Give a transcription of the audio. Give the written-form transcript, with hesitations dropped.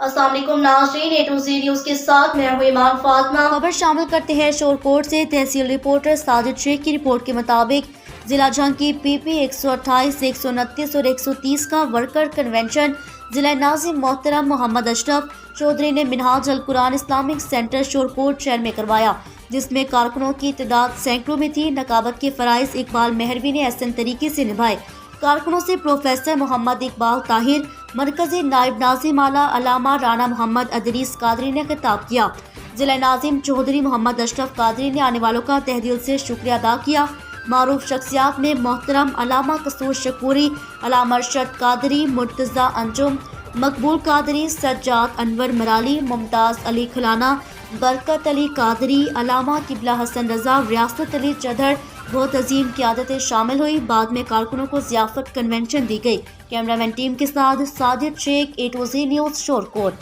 السلام علیکم ناظرین، اے ٹو زی نیوز کے ساتھ میں ہوں ایمان فاطمہ۔ خبر شامل کرتے ہیں شور کوٹ سے۔ تحصیل رپورٹر ساجد شیخ کی رپورٹ کے مطابق ضلع جھنگ کی پی پی 128, 129 اور 130 کا ورکر کنونشن ضلع ناظم محترم محمد اشرف چودھری نے منہاج القرآن اسلامک سینٹر شور کوٹ شہر میں کروایا، جس میں کارکنوں کی تعداد سینکڑوں میں تھی۔ نقابت کے فرائض اقبال مہروی نے احسن طریقے سے نبھائے۔ کارکنوں سے پروفیسر محمد اقبال طاہر، مرکزی نائب ناظم اعلیٰ علامہ رانا محمد ادریس قادری نے خطاب کیا۔ ضلع ناظم چودھری محمد اشرف قادری نے آنے والوں کا تہ دل سے شکریہ ادا کیا۔ معروف شخصیات میں محترم علامہ قصور شکوری، علامہ ارشد قادری، مرتضی انجم، مقبول قادری، سجاد انور مرالی، ممتاز علی کھلانہ، برکت علی قادری، علامہ قبلہ حسن رضا، ریاست علی چدھر، بہت عظیم قیادتیں شامل ہوئی۔ بعد میں کارکنوں کو ضیافت کنونشن دی گئی۔ کیمرہ مین ٹیم کے ساتھ ساجد شیخ، اے ٹو زی نیوز، شور کوٹ۔